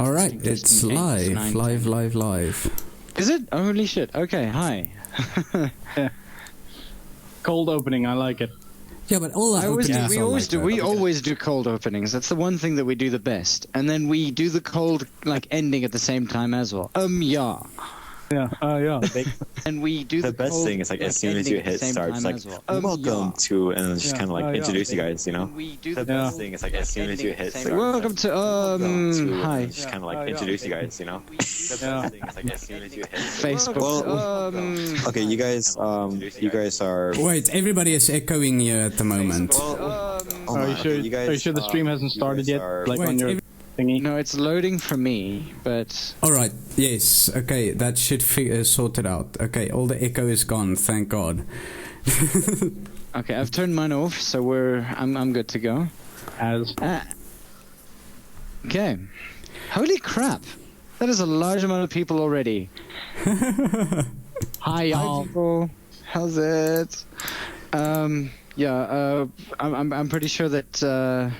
All right, it's live. Is it? Oh, holy shit. Okay, hi. Yeah. Cold opening, I like it. Yeah, but all that we always do cold openings. That's the one thing that we do the best. And then we do the cold ending at the same time as well. Yeah. Yeah, yeah. And we do the best thing is as soon as you hit start, it's like welcome to, and it's just kind of introduce you guys, you know. The best thing is as soon as you hit start, welcome to hi. Just kind of introduce you guys, you know. The best thing is as soon as you hit Facebook. Okay, you guys are. Wait, everybody is echoing here at the moment. Are you sure the stream hasn't started yet? On your thingy? No, it's loading for me, but... Alright, yes, okay, that should sort it out. Okay, all the echo is gone, thank God. Okay, I've turned mine off, so I'm good to go. Okay. Holy crap! That is a large amount of people already. Hi, y'all. People. How's it? I'm pretty sure that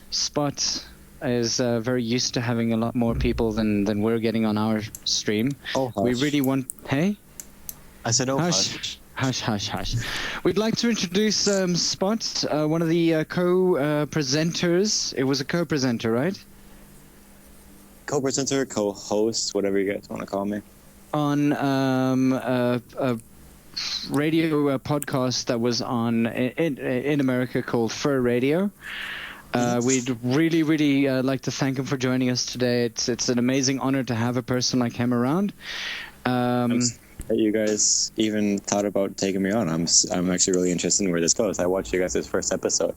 Spot is very used to having a lot more people than we're getting on our stream. Oh, hush. We really want... Hey? I said, oh, hush. Hush. We'd like to introduce Spot, one of the co-presenters. It was a co-presenter, right? Co-presenter, co-host, whatever you guys want to call me. On a radio podcast that was on in America called Furry Radio. We'd really like to thank him for joining us today. It's an amazing honor to have a person like him around. You guys even thought about taking me on. I'm actually really interested in where this goes. I watched you guys' first episode.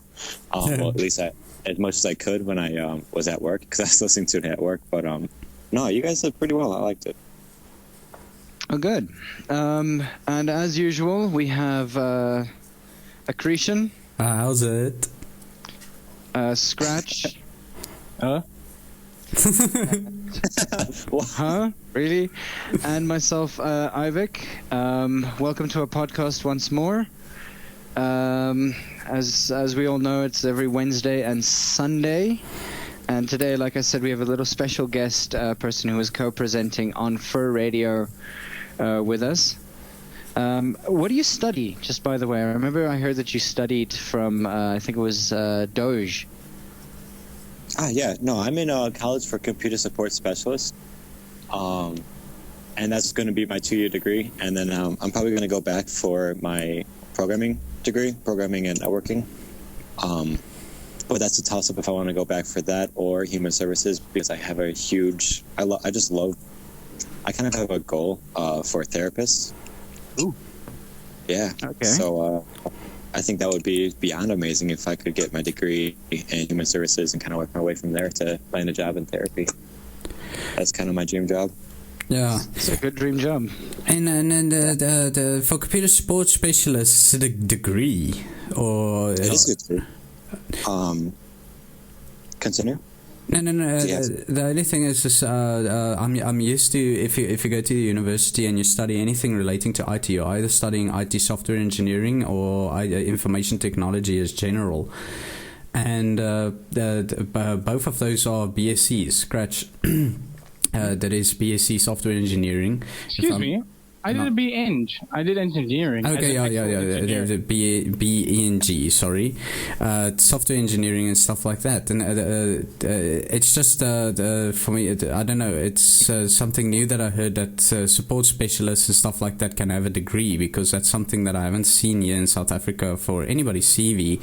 Well, at least as much as I could when I was at work, because I was listening to it at work. But no, you guys did pretty well. I liked it. Oh, good. And as usual, we have Accretion. How's it? Scratch. Huh? Huh? Really? And myself, Ivic. Welcome to our podcast once more. As we all know, it's every Wednesday and Sunday. And today, like I said, we have a little special guest person who is co-presenting on Fur Radio with us. What do you study, just by the way? I remember I heard that you studied from, I think it was Doge. Yeah. No, I'm in college for computer support specialist. And that's going to be my 2-year degree. And then I'm probably going to go back for my programming degree, programming and networking. But that's a toss-up if I want to go back for that or human services, because I have a huge... I kind of have a goal for therapists. Ooh. Yeah. Okay. So I think that would be beyond amazing if I could get my degree in human services and kind of work my way from there to land a job in therapy. That's kind of my dream job. Yeah, it's a good dream job. And the for computer support specialists, is it a degree or? It is a degree. Continue. No. The only thing is I'm used to if you go to the university and you study anything relating to IT, you're either studying IT software engineering or information technology as general, and both of those are BScs. Scratch. That is BSc software engineering. Excuse me. I did a B-Eng. I did engineering. Okay, yeah. B-E-N-G, sorry. Software engineering and stuff like that. And it's just, for me, I don't know, it's something new that I heard that support specialists and stuff like that can have a degree, because that's something that I haven't seen here in South Africa for anybody's CV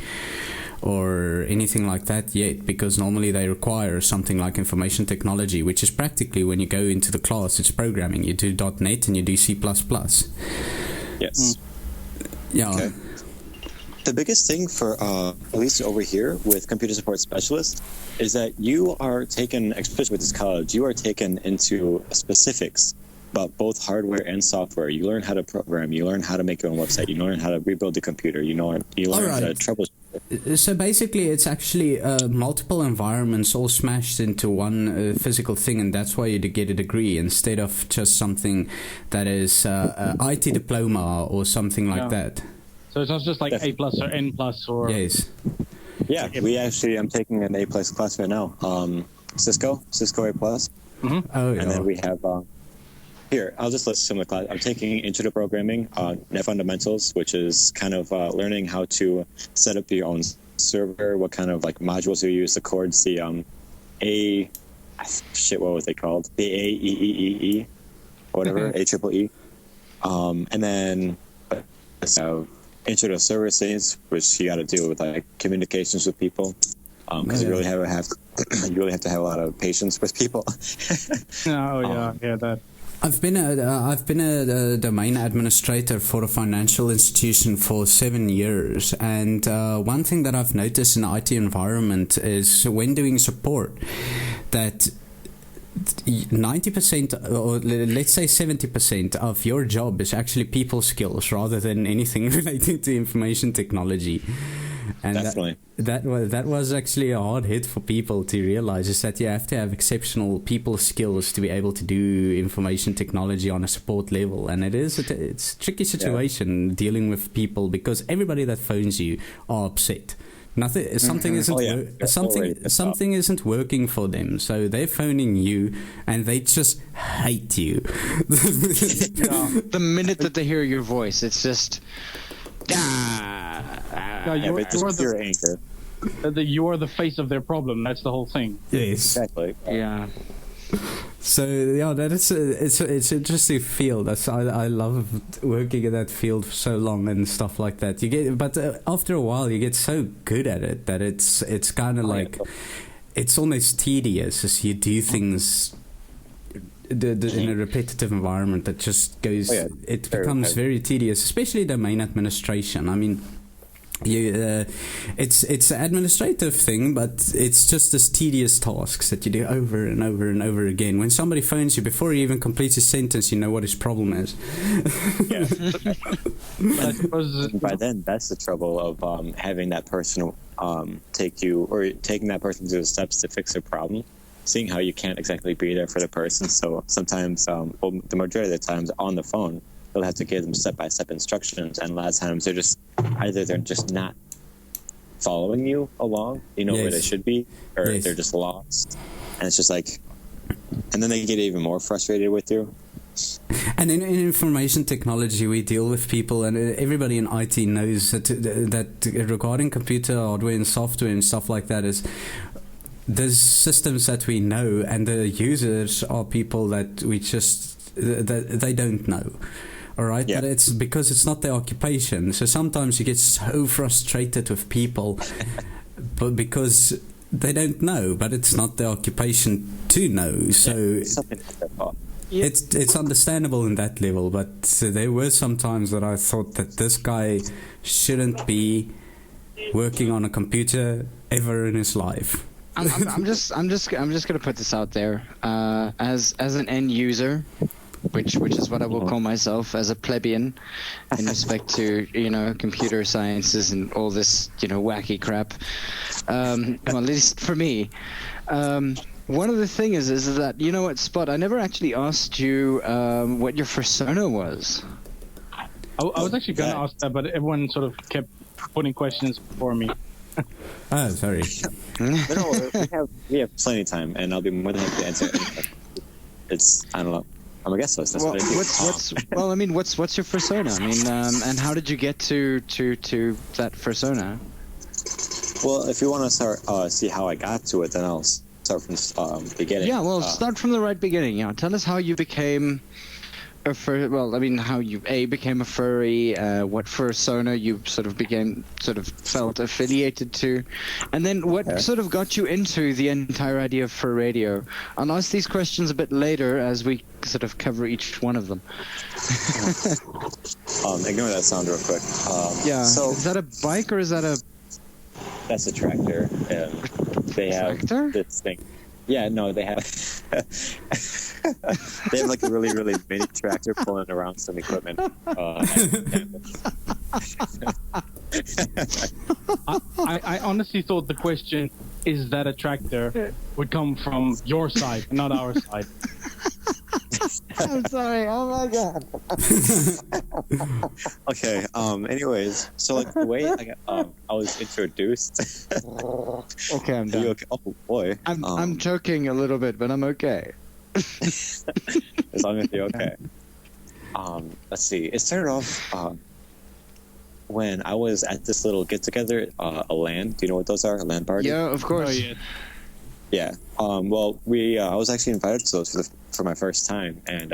or anything like that yet, because normally they require something like information technology, which is practically, when you go into the class, it's programming. You do .NET and you do C++. Yes. Yeah. Okay. The biggest thing for, at least over here with computer support specialists, is that you are taken, especially with this college, you are taken into specifics about both hardware and software. You learn how to program, you learn how to make your own website, you learn how to rebuild the computer, you learn how to troubleshoot. So basically it's actually multiple environments all smashed into one physical thing, and that's why you get a degree instead of just something that is IT diploma or something like that. So it's not just like A+ or N+ or... Yes. Yeah, I'm taking an A+ class right now. Cisco A+. Mm-hmm. Oh, yeah. And then we have here. I'll just list some of the class. I'm taking Intro to Programming, Net Fundamentals, which is kind of learning how to set up your own server, what kind of like modules you use, the chords, the what was it called? The AEEE, or whatever, AEEE. And then Intro to Services, which you got to deal with like communications with people, because you really have to have a lot of patience with people. That. I've been a domain administrator for a financial institution for 7 years, and one thing that I've noticed in the IT environment is when doing support that 90% or let's say 70% of your job is actually people skills rather than anything related to information technology. And definitely. That was actually a hard hit for people to realize, is that you have to have exceptional people skills to be able to do information technology on a support level. And it's a tricky situation dealing with people, because everybody that phones you are upset. Something isn't working for them, so they're phoning you and they just hate you. The minute that they hear your voice, it's just you're anger. You are the face of their problem. That's the whole thing. Yes, exactly. Yeah. So it's an interesting field. I love working in that field for so long and stuff like that. But after a while, you get so good at it that it's kind of like it's almost tedious as you do things in a repetitive environment that just goes. It becomes very tedious, especially domain administration. I mean, it's an administrative thing, but it's just this tedious tasks that you do over and over and over again. When somebody phones you, before he even completes his sentence, you know what his problem is. By then, that's the trouble of having that person taking that person through the steps to fix their problem, seeing how you can't exactly be there for the person. So sometimes, the majority of the times on the phone, they'll have to give them step-by-step instructions, and a lot of times they're just not following you along, where they should be, or they're just lost, and it's just like, and then they get even more frustrated with you. And in information technology, we deal with people, and everybody in IT knows that regarding computer hardware and software and stuff like that, is there's systems that we know, and the users are people that that they don't know. All right, but it's because it's not their occupation. So sometimes you get so frustrated with people, but because they don't know, but it's not their occupation to know. So it's understandable in that level. But there were some times that I thought that this guy shouldn't be working on a computer ever in his life. I'm just gonna put this out there as an end user, which is what I will call myself, as a plebeian in respect to computer sciences and all this wacky crap. Well, at least for me, one of the things is that what, Spot, I never actually asked you what your persona was. I was actually gonna ask that, but everyone sort of kept putting questions for me. Oh, sorry. No, we have plenty of time, and I'll be more than happy to answer anything. I don't know. I'm a guest host. That's what I do. What's your persona? I mean, and how did you get to that persona? Well, if you want to start see how I got to it, then I'll start from the beginning. Yeah, well, start from the right beginning. Tell us how you became a furry. Well, I mean, how you became a furry. What persona you sort of felt affiliated to, and then what sort of got you into the entire idea of Fur Radio. I'll ask these questions a bit later as we sort of cover each one of them. Ignore that sound real quick. So is that a bike or is that a? That's a tractor. They have this thing. Yeah, no, they have. They have like a really, really mini tractor pulling around some equipment. I honestly thought the question, is that a tractor, would come from your side, not our side. I'm sorry. Oh my god. Okay. Anyways, so like the way I was introduced. Okay, I'm Are done. you okay? Oh boy. I'm joking a little bit, but I'm okay. As long as you're okay. Let's see. It started off when I was at this little get together, a LAN. Do you know what those are? A LAN party? Yeah, of course. Oh, yeah. Yeah. Well, I was actually invited to those for my first time, and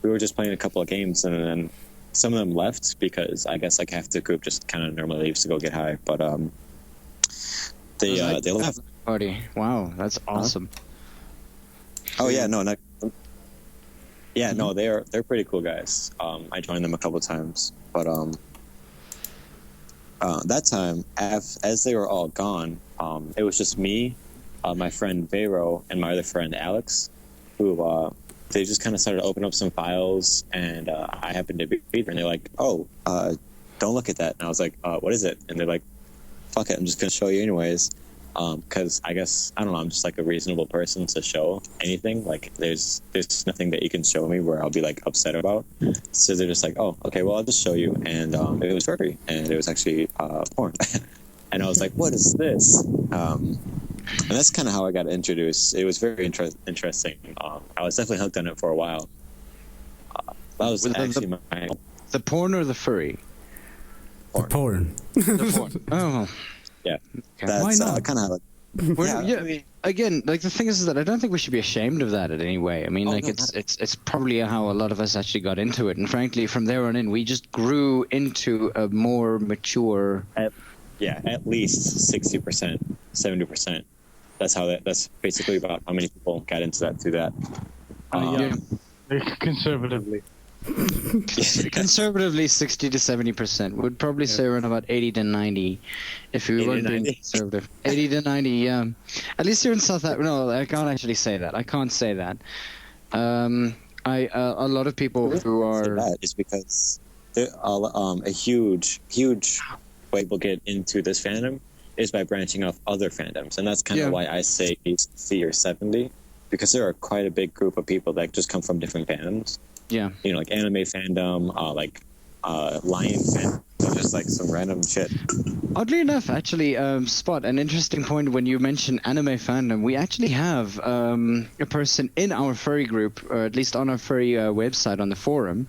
we were just playing a couple of games, and then some of them left because I guess like half the group just kind of normally leaves to go get high, but they left. Party. Wow, that's awesome. Oh yeah, no, not. Yeah, no, they're pretty cool guys. I joined them a couple times, but that time, as they were all gone, it was just me, my friend Vero, and my other friend Alex, who they just kind of started to open up some files, and I happened to be there, and they're like, "Oh, don't look at that," and I was like, "What is it?" And they're like, "Fuck it, I'm just gonna show you anyways." Because I guess I don't know, I'm just like a reasonable person to show anything. Like there's nothing that you can show me where I'll be like upset about. So they're just like, oh, okay, well I'll just show you. And it was furry, and it was actually porn. And I was like, what is this? And that's kind of how I got introduced. It was very interesting. I was definitely hooked on it for a while. That was actually my The porn or the furry? Porn. The porn. Oh. Yeah, Okay. that's Why not? kind of how. Yeah. Again, like the thing is that I don't think we should be ashamed of that in any way. I mean, Oh, like no, it's probably how a lot of us actually got into it, and frankly, from there on in, we just grew into a more mature. At least 60%, 70%. That's basically about how many people got into that through that. Conservatively. Conservatively, 60 to 70%. Would probably say around about 80 to 90, if we 80 weren't to being 90. conservative. 80 to 90, yeah. At least here in South Africa. No, I can't actually say that. I can't say that. A lot of people who are that is because a huge way people get into this fandom is by branching off other fandoms, and that's kind of why I say 60 or 70, because there are quite a big group of people that just come from different fandoms. Yeah. You know, like anime fandom, lion fandom, just like some random shit. Oddly enough, actually, Spot, an interesting point when you mention anime fandom, we actually have a person in our furry group, or at least on our furry website on the forum,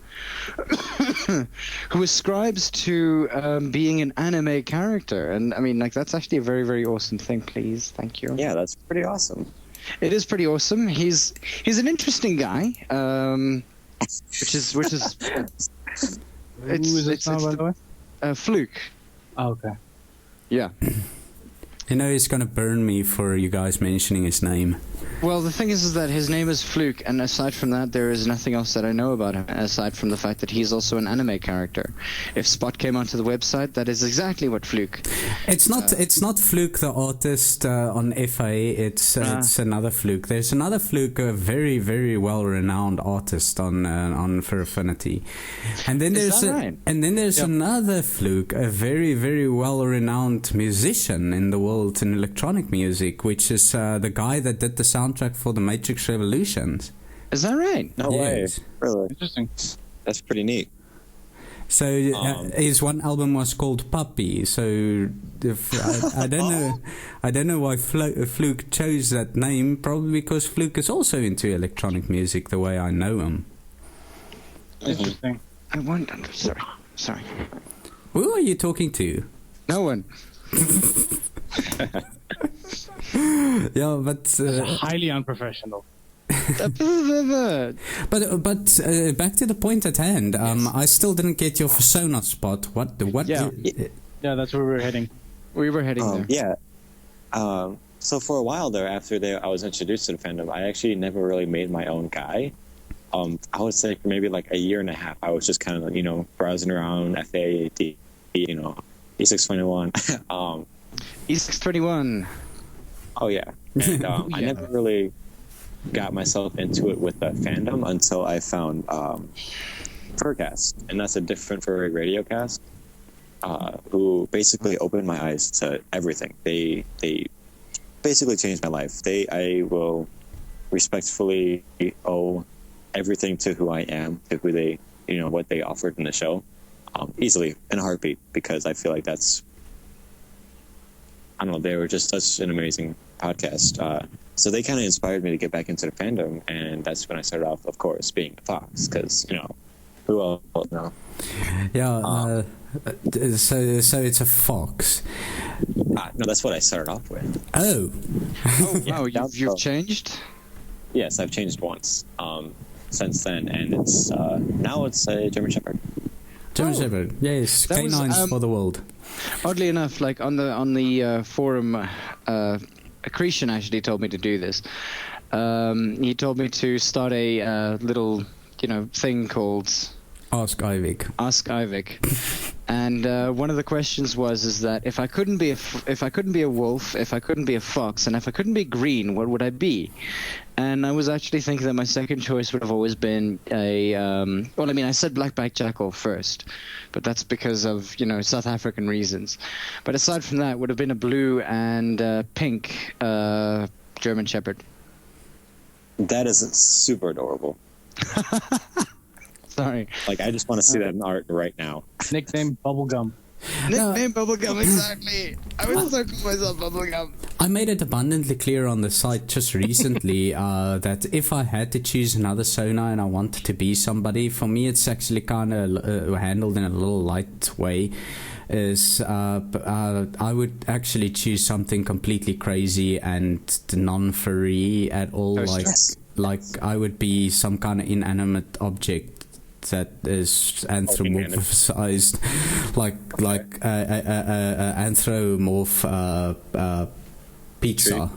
who ascribes to being an anime character. And I mean, like, that's actually a very, very awesome thing. Please, thank you. Yeah, that's pretty awesome. It is pretty awesome. He's an interesting guy. Which is Who is it now, by the way? Fluke. Oh, okay. Yeah. You know he's gonna burn me for you guys mentioning his name. Well, the thing is that his name is Fluke, and aside from that, there is nothing else that I know about him, aside from the fact that he's also an anime character. If Spot came onto the website, that is exactly what Fluke. It's not Fluke the artist on FA. It's another Fluke. There's another Fluke, a very, very well-renowned artist on For Affinity, and then there's another Fluke, a very, very well-renowned musician in the world in electronic music, which is the guy that did the soundtrack for the Matrix Revolutions. Is that right? No way. Really? Interesting. That's pretty neat. So his one album was called Puppy. So I don't know why Fluke chose that name. Probably because Fluke is also into electronic music the way I know him. Interesting. I wonder. Sorry. Who are you talking to? No one. Yeah, but Highly unprofessional. but back to the point at hand. I still didn't get your persona, Spot. What? Yeah. Yeah, that's where we were heading. We were heading there. Yeah. So for a while there, after I was introduced to the fandom, I actually never really made my own guy. I would say for maybe like a year and a half, I was just kind of, browsing around FA, E621. E621. Oh, yeah. And I never really got myself into it with the fandom until I found Furcast. And that's a different furry radio cast who basically opened my eyes to everything. They basically changed my life. I will respectfully owe everything to who I am, to who they, what they offered in the show, easily in a heartbeat, because I feel like that's, I don't know, they were just such an amazing podcast. So they kind of inspired me to get back into the fandom, and that's when I started off, of course, being a fox, because, who else, Yeah, so it's a fox. No, that's what I started off with. Oh. Wow, you've changed? Yes, I've changed once since then, and it's now it's a German Shepherd. German Shepherd, yes, That was, canines for the world. Oddly enough, like on the forum, Accretion actually told me to do this. He told me to start a little, thing called Ask Ivic. Ask Ivic. And one of the questions is that if I couldn't be a wolf, if I couldn't be a fox, and if I couldn't be green, what would I be? And I was actually thinking that my second choice would have always been I said black-backed jackal first, but that's because of, South African reasons. But aside from that, it would have been a blue and pink German Shepherd. That is super adorable. Sorry. Like, I just want to see that in art right now. Nickname Bubblegum. Nickname Bubblegum, exactly. I was so cool myself, Bubblegum. I made it abundantly clear on the site just recently that if I had to choose another Sona and I wanted to be somebody, for me it's actually kind of handled in a little light way. I would actually choose something completely crazy and non-furry at all. Like I would be some kind of inanimate object that is anthropomorphized, like anthropomorph pizza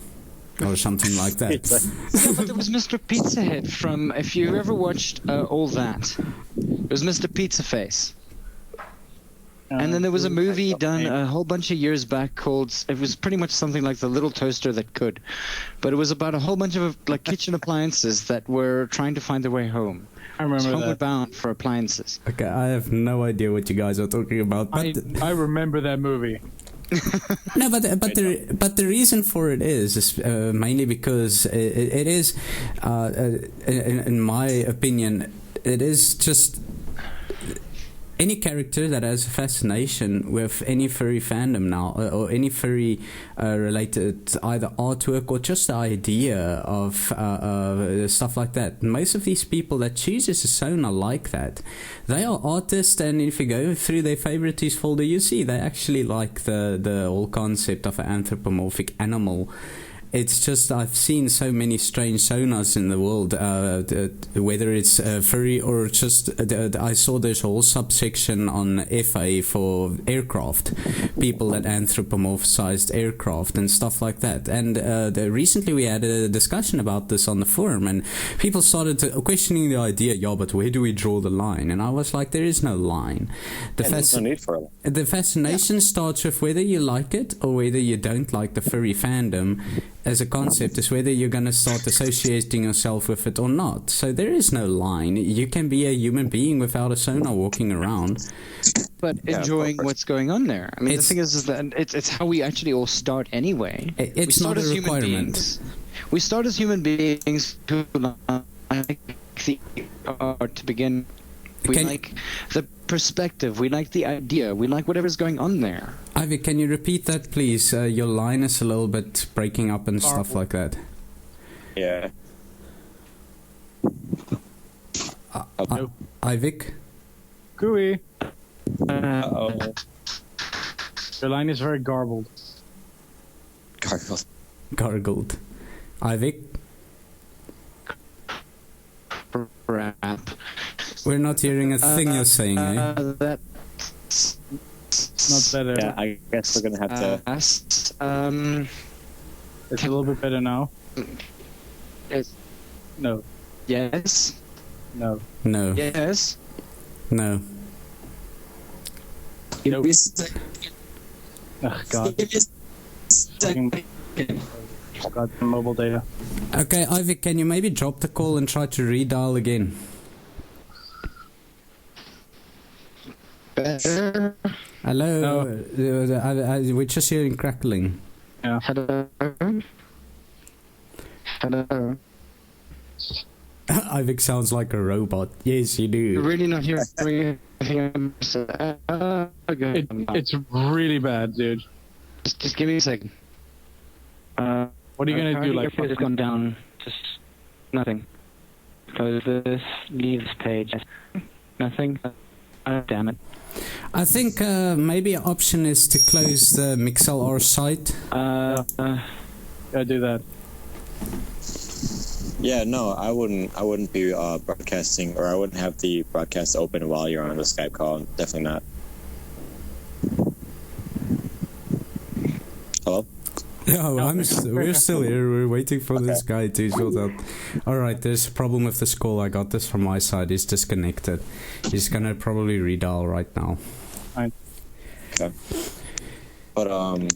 or something like that. Yeah, but there was Mr. Pizza Head from, if you ever watched All That, it was Mr. Pizza Face. And then there was a movie done a whole bunch of years back called, it was pretty much something like The Little Toaster That Could, but it was about a whole bunch of like kitchen appliances that were trying to find their way home. I remember that. Homeward Bound for appliances. Okay, I have no idea what you guys are talking about. But I remember that movie. No, but the reason for it is mainly because it is, in my opinion, it is just any character that has a fascination with any furry fandom now, or any furry related either artwork or just the idea of stuff like that. Most of these people that chooses a Sona like that, they are artists, and if you go through their favorites folder, you see they actually like the whole concept of an anthropomorphic animal. It's just I've seen so many strange Sonas in the world, whether it's furry or just I saw this whole subsection on FA for aircraft, people that anthropomorphized aircraft and stuff like that. And recently we had a discussion about this on the forum, and people started questioning the idea. Yeah, but where do we draw the line? And I was like, there is no line. There's no need for a line. The fascination starts with whether you like it or whether you don't like the furry fandom as a concept, is whether you're going to start associating yourself with it or not. So there is no line. You can be a human being without a Sona walking around, but enjoying what's going on there. I mean, the thing is that it's how we actually all start anyway. It's not a requirement. We start as human beings who like the art to begin. We like the perspective. We like the idea. We like whatever's going on there. Ivy, can you repeat that, please? Your line is a little bit breaking up and stuff like that. Yeah. Ivic? Gooey. Uh-oh. Your line is very garbled. Gargled. Ivic? Crap. We're not hearing a thing you're saying, eh? That's Not better. Yeah, I guess we're gonna have to. It's a little bit better now. No. Yes. No. No. Yes. No. Nope. Oh, God. Got the mobile data. Okay, Ivy, can you maybe drop the call and try to redial again? Better. Hello? No. We're just hearing crackling. Yeah. Hello. Hello. Ivic sounds like a robot. Yes, you do. You're really not hearing anything. It's really bad, dude. Just give me a second. What are you gonna do? Like, has gone down. Just nothing. Close this. Leave this page. Nothing. Damn it. I think maybe an option is to close the MixLR site. gotta do that. Yeah, no, I wouldn't be broadcasting, or I wouldn't have the broadcast open while you're on the Skype call. Definitely not. Hello? No, we're still here. We're waiting for this guy to sort out. Alright, there's a problem with this call. I got this from my side. He's disconnected. He's gonna probably redial right now. Fine. Okay. But,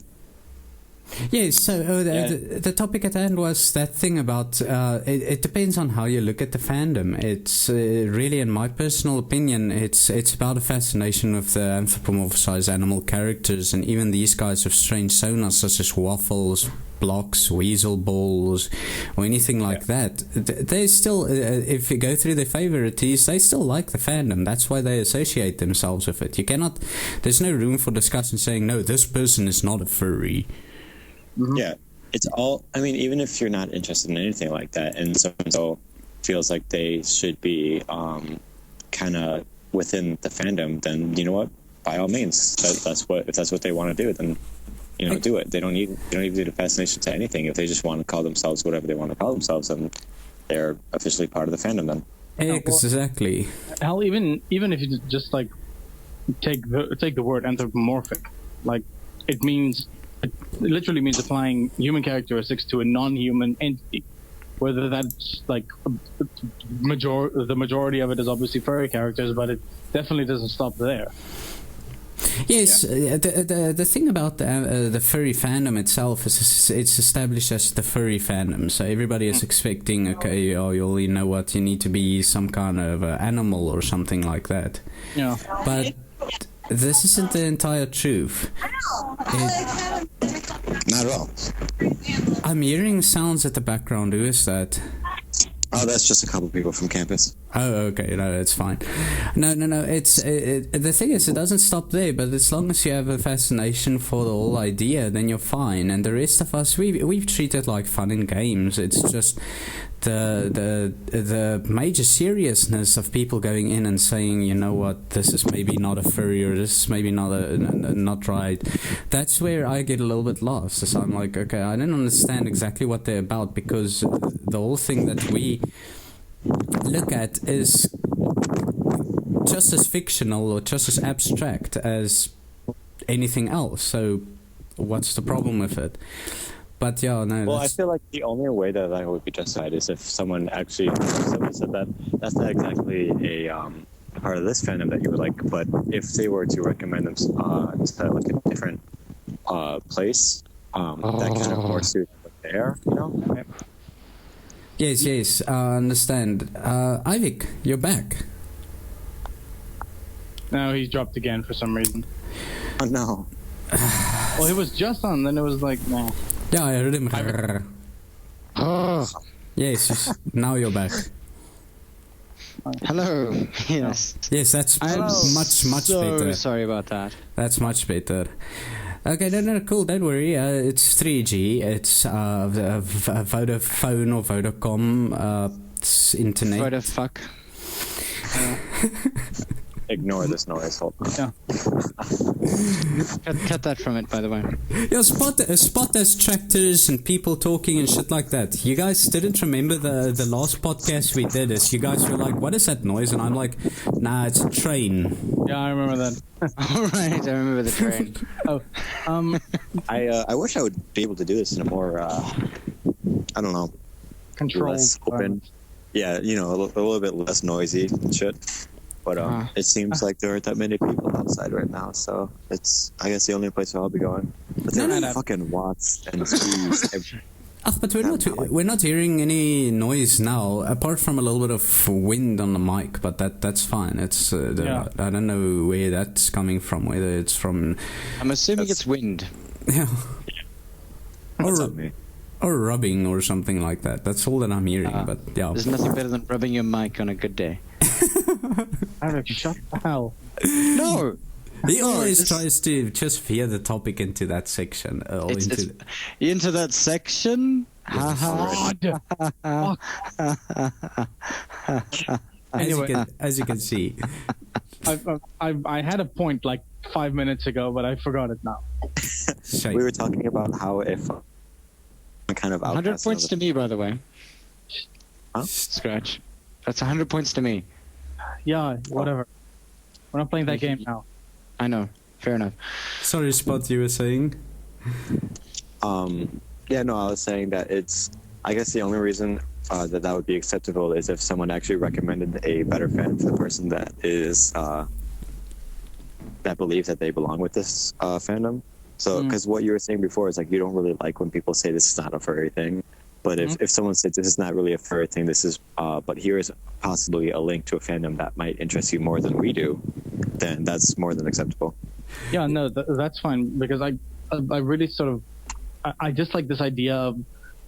Yes, so the topic at hand was that thing about it depends on how you look at the fandom. It's really, in my personal opinion, it's about a fascination with the anthropomorphized animal characters, and even these guys with strange sonars such as waffles, blocks, weasel balls, or anything like that. They still, if you go through their favorites, they still like the fandom. That's why they associate themselves with it. You cannot. There's no room for discussion saying no, this person is not a furry. Mm-hmm. Yeah, it's all. I mean, even if you're not interested in anything like that, and so feels like they should be kind of within the fandom, then you know what? By all means, that's what if that's what they want to do, then do it. They don't need a fascination to anything. If they just want to call themselves whatever they want to call themselves, then they're officially part of the fandom. Then exactly. Hell, even if you just like take the word anthropomorphic, like it literally means applying human characteristics to a non-human entity. Whether that's like the majority of it is obviously furry characters, but it definitely doesn't stop there. Yes, the thing about the furry fandom itself is it's established as the furry fandom, so everybody is expecting, okay, you only know what you need to be some kind of animal or something like that. Yeah, but this isn't the entire truth. Not at all. I'm hearing sounds at the background. Who is that? Oh, that's just a couple of people from campus. Oh, okay. No, it's fine. No. The thing is, it doesn't stop there. But as long as you have a fascination for the whole idea, then you're fine. And the rest of us, we've treated like fun and games. It's just the major seriousness of people going in and saying, you know what, this is maybe not a furry, or this is maybe not right. That's where I get a little bit lost. So I'm like, okay, I don't understand exactly what they're about, because the whole thing that we look at is just as fictional or just as abstract as anything else. So what's the problem with it? But yeah, no. Well, I feel like the only way that would be justified is if someone said that that's not exactly a part of this fandom that you would like, but if they were to recommend them to like a different place, that kind of more suits what they are, Right? Yes, I understand. Ivic, you're back. No, he's dropped again for some reason. Oh no. Well, he was just on, then it was like, no. Yeah, I heard him. Yes, now you're back. Hello. Yes. Yes, that's much better. Sorry about that. That's much better. Okay, no, cool. Don't worry. It's 3G. It's Vodafone or Vodacom. It's internet. Vodafuck. Ignore this noise. Hold on. Yeah. Cut that from it, by the way. Yeah, spot as tractors and people talking and shit like that. You guys didn't remember the last podcast we did? Is you guys were like, "What is that noise?" And I'm like, "Nah, it's a train." Yeah, I remember that. All right, I remember the train. I wish I would be able to do this in a more I don't know, controlled, less open. Yeah, a little bit less noisy and shit. But it seems like there aren't that many people outside right now, so it's, I guess, the only place I'll be going. But there are fucking watts and trees. But we're not hearing any noise now, apart from a little bit of wind on the mic. But that's fine. It's I don't know where that's coming from. Whether it's from, I'm assuming it's wind. Yeah. What's up, me? Or rubbing or something like that. That's all that I'm hearing. But yeah, There's nothing better than rubbing your mic on a good day. Ivic, shut the hell. No! he always tries to just veer the topic into that section. It's into that section? Ha ha. Anyway. As you can see. I had a point like 5 minutes ago, but I forgot it now. Shame. We were talking about how if kind of 100 points to me, by the way. Huh? Scratch. That's 100 points to me. Yeah, whatever. We're not playing that game now. I know. Fair enough. Sorry, Spot, you were saying? Yeah, no, I was saying that I guess the only reason that would be acceptable is if someone actually recommended a better fan for the person that is that believes that they belong with this fandom. So, because what you were saying before is like you don't really like when people say this is not a furry thing, but if someone says this is not really a furry thing, this is, but here is possibly a link to a fandom that might interest you more than we do, then that's more than acceptable. Yeah, no, that's fine, because I really sort of I just like this idea of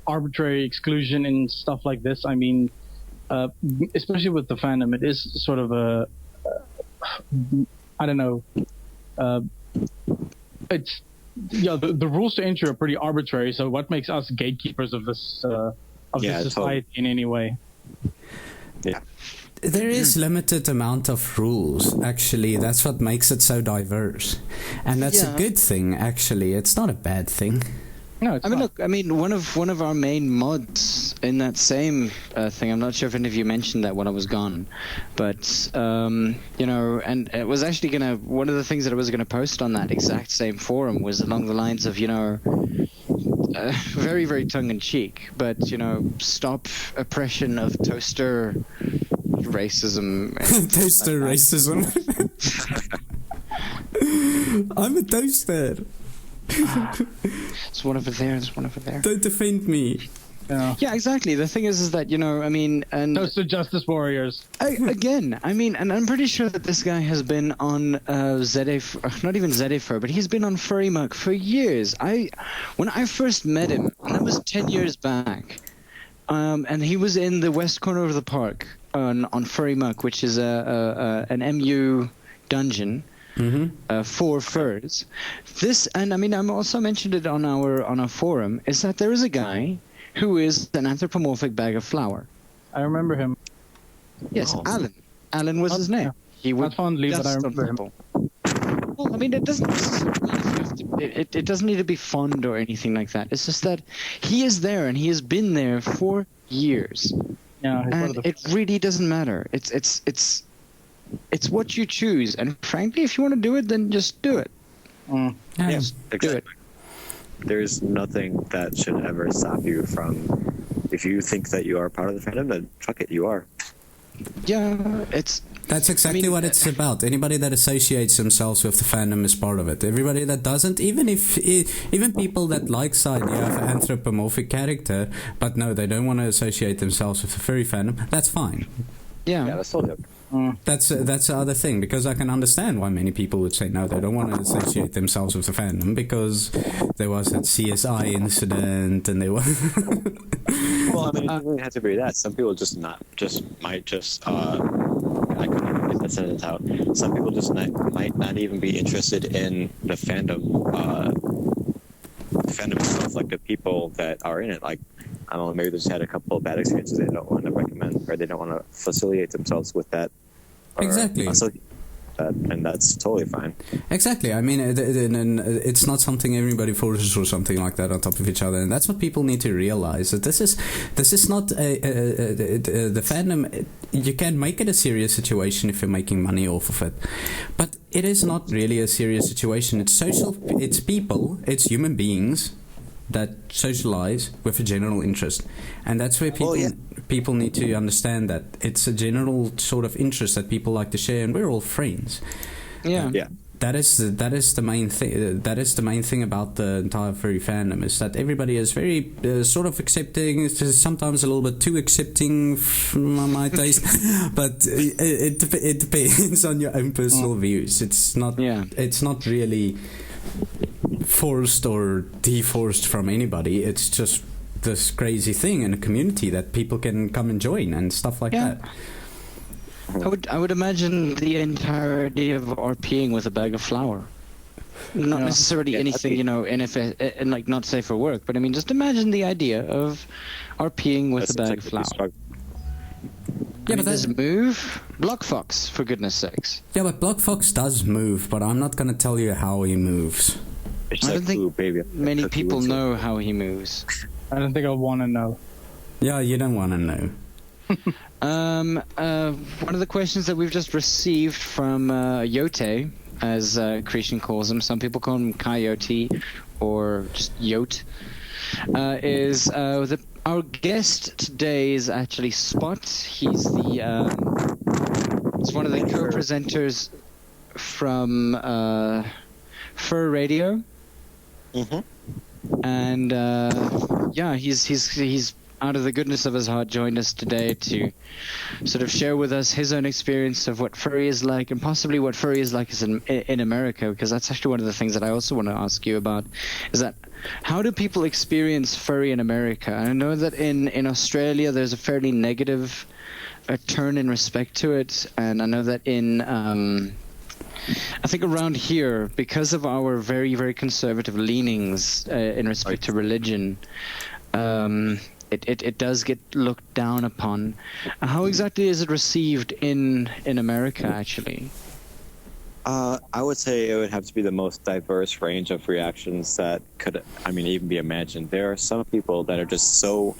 arbitrary exclusion and stuff like this. I mean, especially with the fandom, it is sort of a I don't know. It's the rules to entry are pretty arbitrary. So what makes us gatekeepers of this this society in any way? Yeah. There is limited amount of rules, actually. That's what makes it so diverse. And that's a good thing, actually. It's not a bad thing. No, it's I mean, not. look. I mean, one of our main mods in that same thing. I'm not sure if any of you mentioned that when I was gone, but you know, and it was actually one of the things that I was gonna post on that exact same forum was along the lines of, you know, very, very tongue in cheek, but you know, stop oppression of toaster racism. Toaster racism. I'm a toaster. There's one over there. There's one over there. Don't defend me. Yeah, exactly. The thing is that, you know, I mean, and Toaster Justice Warriors. again, I mean, and I'm pretty sure that this guy has been on not even South-Afrifur, but he's been on Furry Muck for years. When I first met him, and that was 10 years back, and he was in the west corner of the park on Furry Muck, which is an MU dungeon. For furs. This, and I mean, I'm also mentioned it on our forum, is that there is a guy who is an anthropomorphic bag of flour. I remember him. Yes, Alan. Alan was his name. He Not fondly, but I remember him. Well, I mean, it doesn't it doesn't need to be fond or anything like that. It's just that he is there and he has been there for years. Yeah, he's one of And the it really doesn't matter. It's what you choose, and frankly, if you want to do it, then just do it. Mm. Yeah, Do it. exactly. There's nothing that should ever stop you from, if you think that you are part of the fandom, then fuck it, you are. Yeah, That's exactly what it's about. Anybody that associates themselves with the fandom is part of it. Everybody that doesn't, even people that like the idea of an anthropomorphic character, but no, they don't want to associate themselves with the furry fandom, that's fine. yeah. Yeah, that's totally okay. That's the other thing, because I can understand why many people would say no, they don't want to associate themselves with the fandom, because there was that CSI incident and they were Well, I mean, it doesn't really have to be that. Some people might just I couldn't get that sentence out. Some people just might not even be interested in the fandom itself, like the people that are in it. Like, I don't know, maybe they just had a couple of bad experiences they don't want to recommend, or they don't want to facilitate themselves with that. Exactly. And that's totally fine. Exactly. I mean, it's not something everybody forces or something like that on top of each other, and that's what people need to realize. That this is not the fandom. You can make it a serious situation if you're making money off of it, but it is not really a serious situation. It's social. It's people. It's human beings that socialize with a general interest, and that's where people need to understand that it's a general sort of interest that people like to share, and we're all friends. Yeah. That is the main thing. That is the main thing about the entire furry fandom, is that everybody is very sort of accepting. It's sometimes a little bit too accepting from my taste, but it depends on your own personal views. It's not. Yeah. It's not really forced or deforced from anybody. It's just this crazy thing and a community that people can come and join and stuff like that. I would imagine the entire idea of RPing with a bag of flour. Not necessarily anything, and like not safe for work, but I mean, just imagine the idea of RPing with a bag of flour. Yeah, but does it move? BlockFox, for goodness sakes. Yeah, but BlockFox does move, but I'm not going to tell you how he moves. I don't think many people know how he moves. I don't think I want to know. Yeah, you don't want to know. One of the questions that we've just received from Yote, as Accretion calls him, some people call him Coyote or just Yote, is our guest today is actually Spot. He's he's one of the co-presenters from Fur Radio. And he's out of the goodness of his heart joined us today to sort of share with us his own experience of what furry is like, and possibly what furry is like in America, because that's actually one of the things that I also want to ask you about, is that how do people experience furry in America? I know that in Australia there's a fairly negative turn in respect to it, and I know that I think around here, because of our very, very conservative leanings in respect to religion, it does get looked down upon. How exactly is it received in America, actually? I would say it would have to be the most diverse range of reactions that could, even be imagined. There are some people that are just so,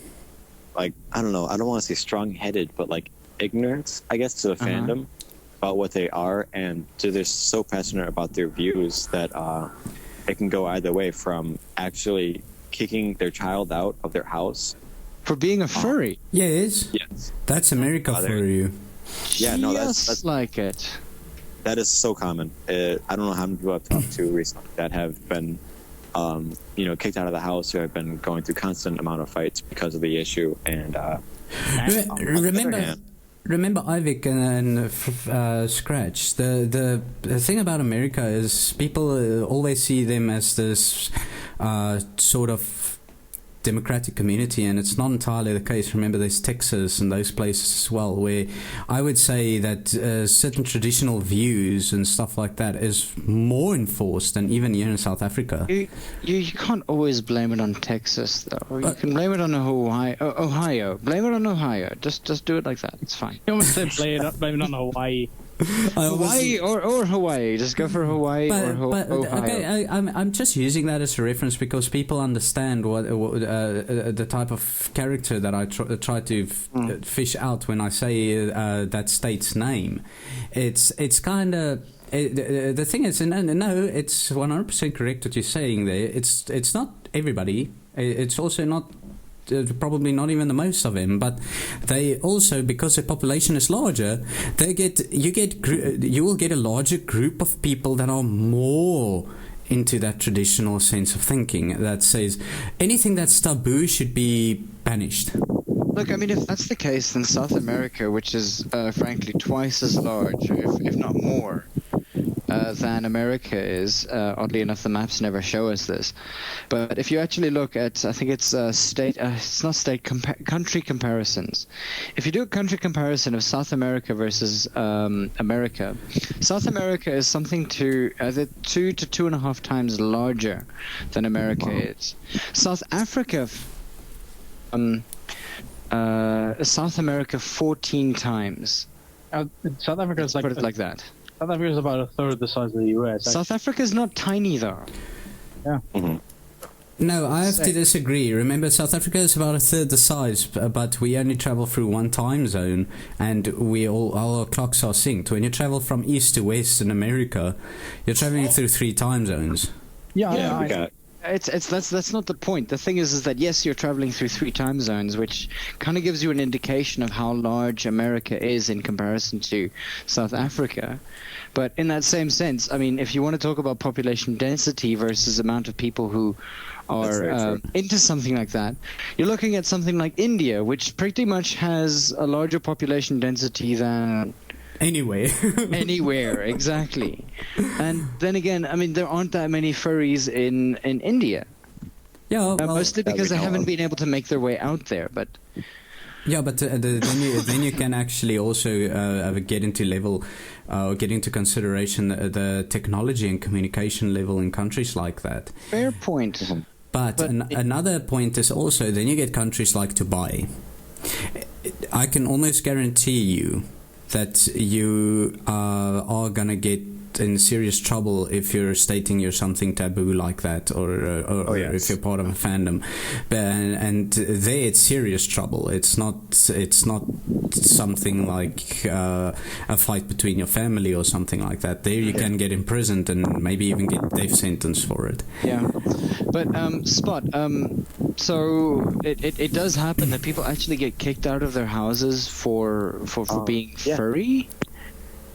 I don't know, I don't want to say strong-headed, but ignorant, I guess, to the fandom about what they are, and they're so passionate about their views that it can go either way, from actually kicking their child out of their house for being a furry. Yeah, it is. Yes, that's America for you. Yeah, no, that's like it. That is so common. I don't know how many people I've talked to recently that have been, kicked out of the house, or have been going through constant amount of fights because of the issue. And remember Ivic and Scratch. The thing about America is people always see them as this sort of democratic community, and it's not entirely the case. Remember, there's Texas and those places as well, where I would say that certain traditional views and stuff like that is more enforced than even here in South Africa. You can't always blame it on Texas, though. You can blame it on Ohio. Blame it on Ohio. Just do it like that. It's fine. You almost said blame it on Hawaii. Hawaii or Hawaii. Just go for Hawaii or Ohio. Okay, I'm just using that as a reference because people understand what the type of character that I try to fish out when I say that state's name. It's kind of the thing is, no, it's 100% correct what you're saying there. It's not everybody. It's also not. Probably not even the most of them, but they also, because their population is larger, you will get a larger group of people that are more into that traditional sense of thinking that says anything that's taboo should be banished. Look, if that's the case, then South America, which is frankly twice as large, if not more, than America is. Oddly enough, the maps never show us this. But if you actually look at, I think it's country comparisons. If you do a country comparison of South America versus America, South America is something to 2 to 2.5 times larger than America is. South Africa, South America 14 times. South Africa is put it like that. South Africa is about a third the size of the US. South Africa is not tiny, though. Yeah. Mm-hmm. No, I have to disagree. Remember, South Africa is about a third the size, but we only travel through one time zone, and all our clocks are synced. When you travel from east to west in America, you're traveling through 3 time zones. Yeah. That's not the point. The thing is that yes, you're traveling through 3 time zones, which kind of gives you an indication of how large America is in comparison to South Africa. But in that same sense, if you want to talk about population density versus amount of people who are into something like that, you're looking at something like India, which pretty much has a larger population density than anywhere, exactly. And then again, there aren't that many furries in India. Yeah, well, mostly because they haven't been able to make their way out there. But then you can actually also get into consideration the technology and communication level in countries like that. Fair point. But another point is also then you get countries like Dubai. I can almost guarantee you that you are gonna get in serious trouble if you're stating you're something taboo like that, or if you're part of a fandom. And there it's serious trouble. It's not something like a fight between your family or something like that. There you can get imprisoned and maybe even get death sentence for it. Yeah, but Spot. So it does happen that people actually get kicked out of their houses for being furry.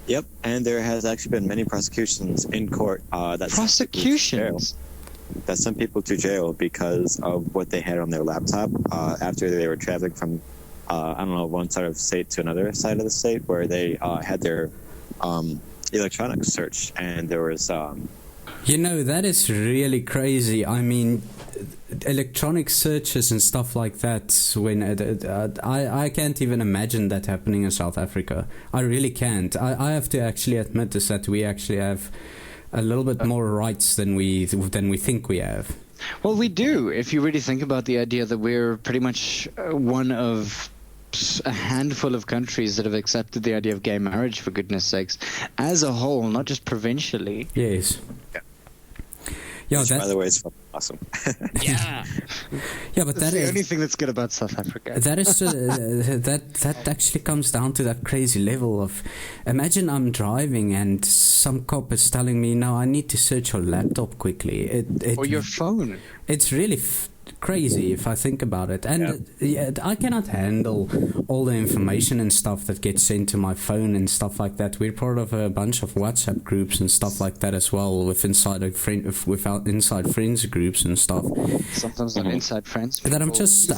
Yep, and there has actually been many prosecutions in court. That sent people to jail because of what they had on their laptop after they were traveling from, one side of the state to another side of the state, where they had their electronics searched, and there was... that is really crazy. I mean, electronic searches and stuff like that, when I can't even imagine that happening in South Africa. I really can't. I have to actually admit this, that we actually have a little bit more rights than we think we have. Well, we do, if you really think about the idea that we're pretty much one of a handful of countries that have accepted the idea of gay marriage, for goodness sakes, as a whole, not just provincially. Yes. Yeah, which, by the way, is awesome. Yeah, but that's the only thing that's good about South Africa. That is that actually comes down to that crazy level of, imagine I'm driving and some cop is telling me, "No, I need to search your laptop quickly." Or your phone. It's really crazy if I think about it, and I cannot handle all the information and stuff that gets sent to my phone and stuff like that. We're part of a bunch of WhatsApp groups and stuff like that as well, with inside friends groups and stuff. Sometimes not inside friends. That I'm just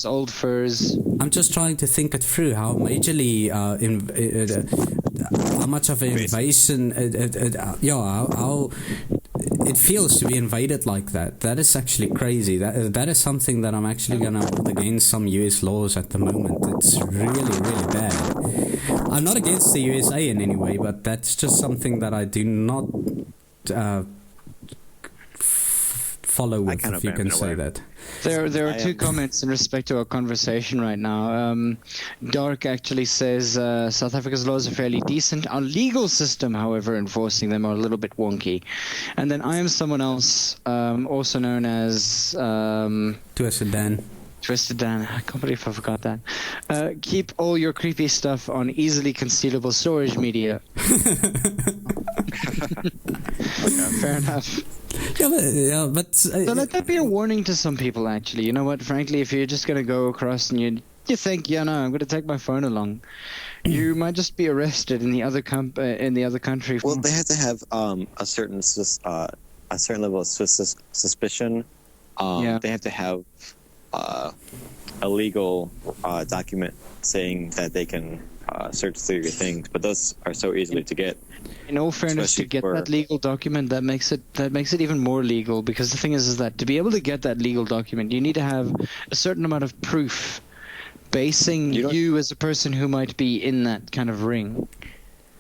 old furs. I'm just trying to think it through, how majorly how much of an invasion, how it feels to be invaded like that. That is actually crazy. That is something that I'm actually going to hold against some US laws at the moment. It's really, really bad. I'm not against the USA in any way, but that's just something that I do not follow with, if you can say that. There are two comments in respect to our conversation right now. Dark actually says South Africa's laws are fairly decent. Our legal system, however, enforcing them are a little bit wonky. And then I am someone else, also known as Twisted Dan. Twisted Dan. I can't believe I forgot that. Keep all your creepy stuff on easily concealable storage media. Fair enough. But so let that be a warning to some people, actually. You know what? Frankly, if you're just going to go across and you think, I'm going to take my phone along, you might just be arrested in the other country. Well, they have to have a certain level of suspicion. They have to have a legal document saying that they can search through your things, but those are so easily to get. In all fairness, to get that legal document, that makes it even more legal, because the thing is that to be able to get that legal document, you need to have a certain amount of proof basing you as a person who might be in that kind of ring.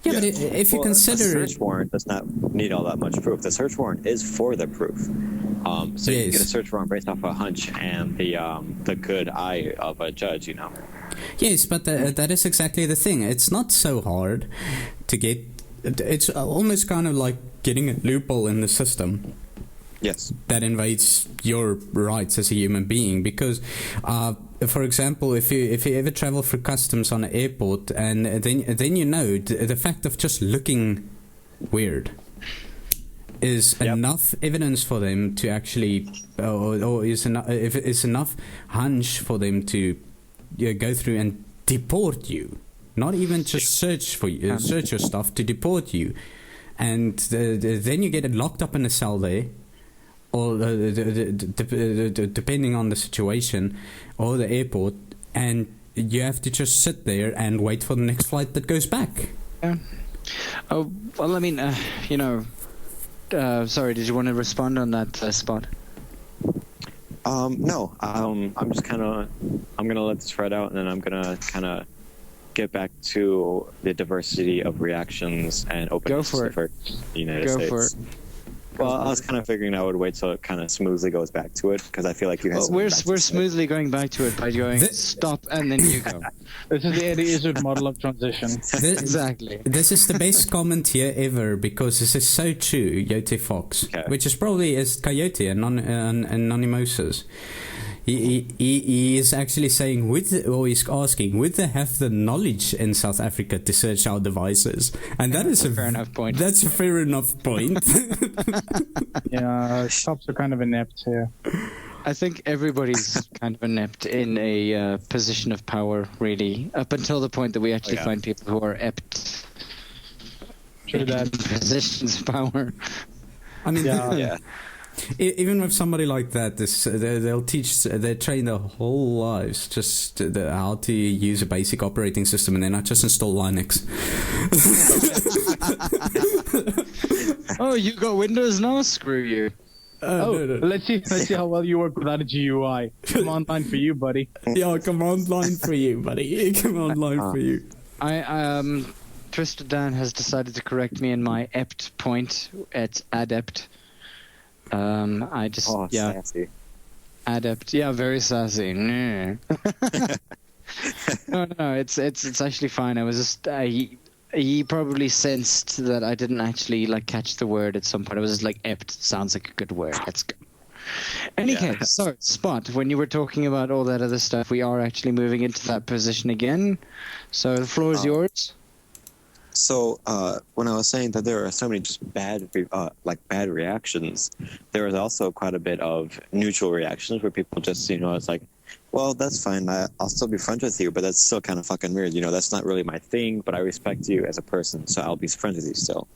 Yeah, but if you consider... a search warrant does not need all that much proof. The search warrant is for the proof. So you can get a search warrant based off a hunch and the good eye of a judge, Yes, but that is exactly the thing. It's not so hard to get... It's almost kind of like getting a loophole in the system. Yes. That invades your rights as a human being, because, for example, if you ever travel through customs on an airport, and then the fact of just looking weird is enough evidence for them to actually, if it's enough hunch for them to go through and deport you. Not even just search your stuff, to deport you, and then you get it locked up in a cell there, or depending on the situation, or the airport, and you have to just sit there and wait for the next flight that goes back. Yeah. Oh well, I mean, sorry, did you want to respond on that, Spot? No. I'm just I'm gonna let this spread out, and then I'm gonna kind of get back to the diversity of reactions and openness for the United States. Go for it. Well, I was kind of figuring I would wait till it kind of smoothly goes back to it, because I feel like you guys. We're smoothly going back to it by going stop and then you go. This is the Eddie Izzard model of transition. Exactly. This is the best comment here ever, because this is so true, Yote Fox, which is probably is Coyote and Anonymosis. He is actually saying, he's asking, would they have the knowledge in South Africa to search our devices? And that is a fair enough point. That's a fair enough point. Yeah, cops are kind of inept here. I think everybody's kind of inept in a position of power, really, up until the point that we actually find people who are apt True that. in positions of power. I mean, Yeah. Even with somebody like that, they train their whole lives just how to use a basic operating system, and then not just install Linux. Oh, you got Windows now? Screw you. No. Let's see how well you work without a GUI. Command line for you, buddy. Yeah, command line for you, buddy. Command line for you. Twisted Dan has decided to correct me in my apt point at adept. Sassy. Adept, very sassy. No, it's actually fine. I was just he probably sensed that I didn't actually catch the word at some point. I was just like, apt sounds like a good word. Let's go. Any case, so Spot, when you were talking about all that other stuff, we are actually moving into that position again. So the floor is yours. So when I was saying that there are so many just bad reactions, there was also quite a bit of neutral reactions where people just, it's like, well, that's fine. I'll still be friends with you, but that's still kind of fucking weird. That's not really my thing, but I respect you as a person, so I'll be friends with you still.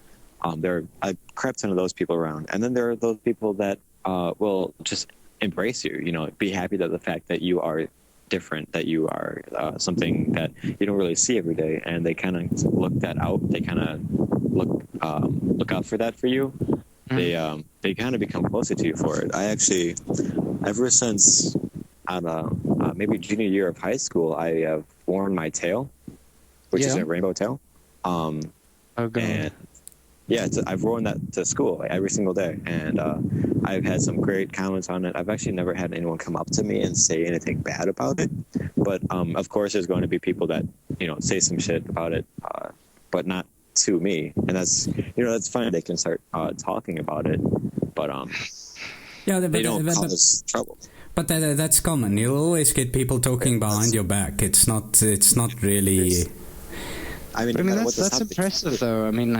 There are a crap ton of those people around. And then there are those people that will just embrace you, be happy that the fact that you are different, that you are something that you don't really see every day, and they kind of look that out. They kind of look out for that for you. They kind of become closer to you for it. I actually, ever since maybe junior year of high school, I have worn my tail, which is a rainbow tail. And I've worn that to school every single day, and I've had some great comments on it. I've actually never had anyone come up to me and say anything bad about it, but of course there's going to be people that say some shit about it, but not to me, and that's that's fine. They can start talking about it, but they don't cause trouble. But that's common. You'll always get people talking behind your back. It's not really. That's impressive, though. I mean,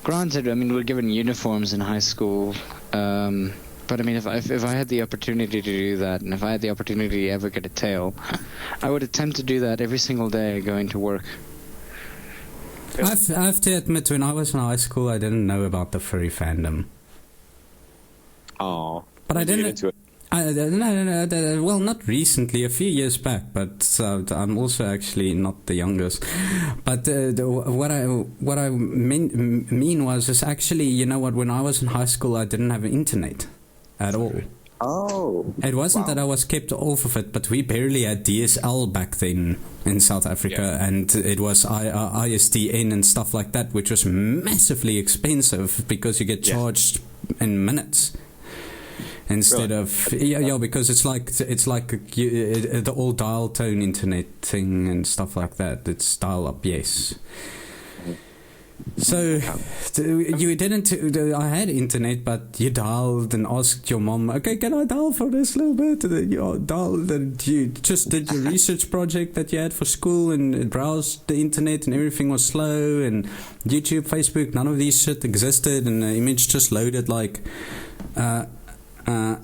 granted, we're given uniforms in high school, but if I had the opportunity to do that, and if I had the opportunity to ever get a tail, I would attempt to do that every single day going to work. I have to admit, when I was in high school, I didn't know about the furry fandom. Oh, but I didn't. No. Well, not recently, a few years back, but I'm also actually not the youngest. But what I mean was actually, when I was in high school, I didn't have internet at all. Oh. It wasn't that I was kept off of it, but we barely had DSL back then in South Africa, and it was ISDN and stuff like that, which was massively expensive because you get charged in minutes. Instead of because it's like the old dial tone internet thing and stuff like that. It's dial up, yes. So you didn't. I had internet, but you dialed and asked your mom, "Okay, can I dial for this little bit?" You dialed, and you just did your research project that you had for school and browsed the internet, and everything was slow. And YouTube, Facebook, none of these shit existed, and the image just loaded like. Like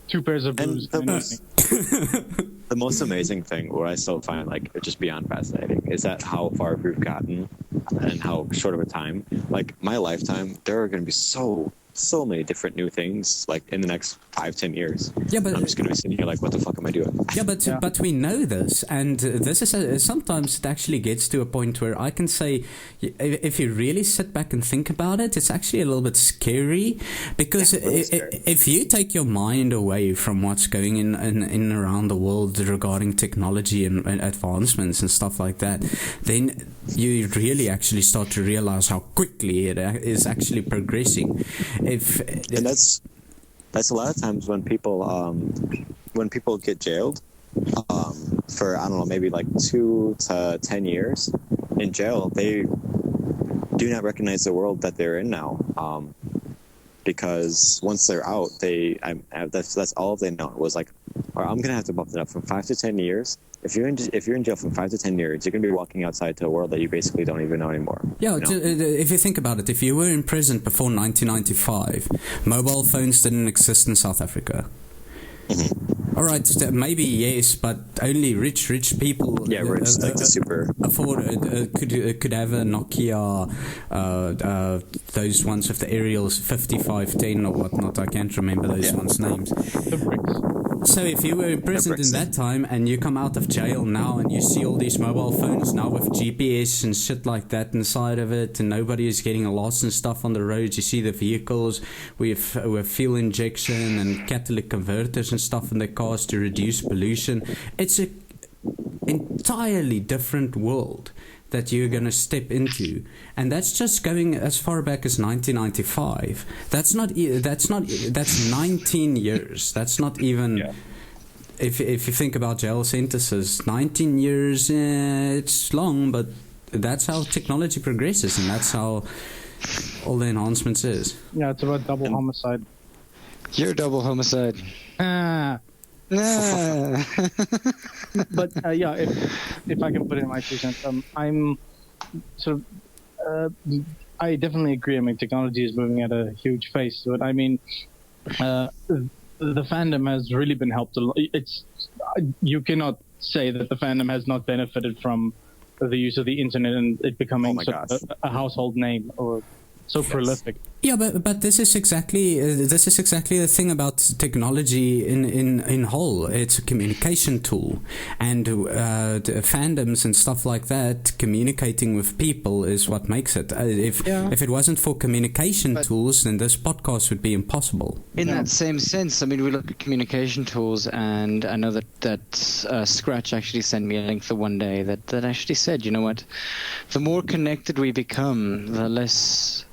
two pairs of boobs. The most amazing thing, what I still find just beyond fascinating, is that how far we've gotten and how short of a time. Like my lifetime, there are going to be so so many different new things like in the next 5-10 years. Yeah, but I'm just gonna be sitting here like, what the fuck am I doing? yeah, but we know this, and this is sometimes it actually gets to a point where I can say, if you really sit back and think about it, it's actually a little bit scary, because if you take your mind away from what's going in and around the world regarding technology and advancements and stuff like that, then you really actually start to realize how quickly it is actually progressing. And that's a lot of times when people get jailed for, I don't know, maybe like 2 to 10 years in jail, they do not recognize the world that they're in now, because once they're out, that's all they know was like, all right, I'm gonna have to bump it up from 5 to 10 years. If you're in jail from 5 to 10 years, you're gonna be walking outside to a world that you basically don't even know anymore. Yeah, if you think about it, if you were in prison before 1995, mobile phones didn't exist in South Africa. Mm-hmm. All right, maybe yes, but only rich people. Yeah, rich, like the super afford could have a Nokia, those ones with the aerials 5510 or whatnot. I can't remember those ones' names. So if you were imprisoned in that time and you come out of jail now and you see all these mobile phones now with GPS and shit like that inside of it, and nobody is getting lost and stuff on the roads, you see the vehicles with fuel injection and catalytic converters and stuff in the cars to reduce pollution. It's an entirely different world that you're going to step into, and that's just going as far back as 1995. That's 19 years. That's not even if you think about jail sentences, 19 years, it's long, but that's how technology progresses, and that's how all the enhancements is. Yeah, it's about double homicide. You're double homicide. But if I can put in my 2 cents, I'm sort of I definitely agree. I mean, technology is moving at a huge pace, but I mean, the fandom has really been helped a lot. You cannot say that the fandom has not benefited from the use of the internet and it becoming a household name or so prolific. Yeah, but this is exactly the thing about technology in whole. It's a communication tool, and the fandoms and stuff like that, communicating with people is what makes it. If it wasn't for communication tools, then this podcast would be impossible. In that same sense, I mean, we look at communication tools, and I know that Scratch actually sent me a link the one day that actually said, you know what, the more connected we become, the less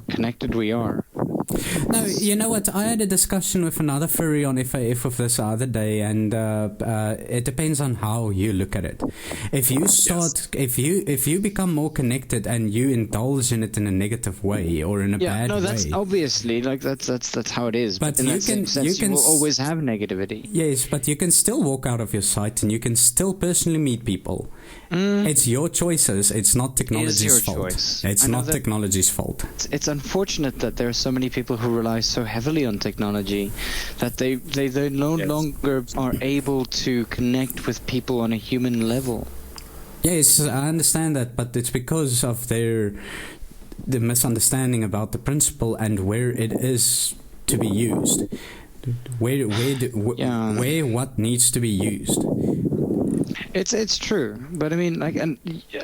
connected we are. No, you know what? I had a discussion with another furry on FAF of this other day, and it depends on how you look at it. If you start, if you become more connected and you indulge in it in a negative way or in a bad way, that's obviously that's how it is. But in that same sense, you will always have negativity. Yes, but you can still walk out of your site and you can still personally meet people. It's your choices. It's not technology's fault. It's not technology's fault. It's unfortunate that there are so many people who rely so heavily on technology that they no longer are able to connect with people on a human level. Yes, I understand that, but it's because of the misunderstanding about the principle and where it is to be used. Where what needs to be used. It's true, but I mean,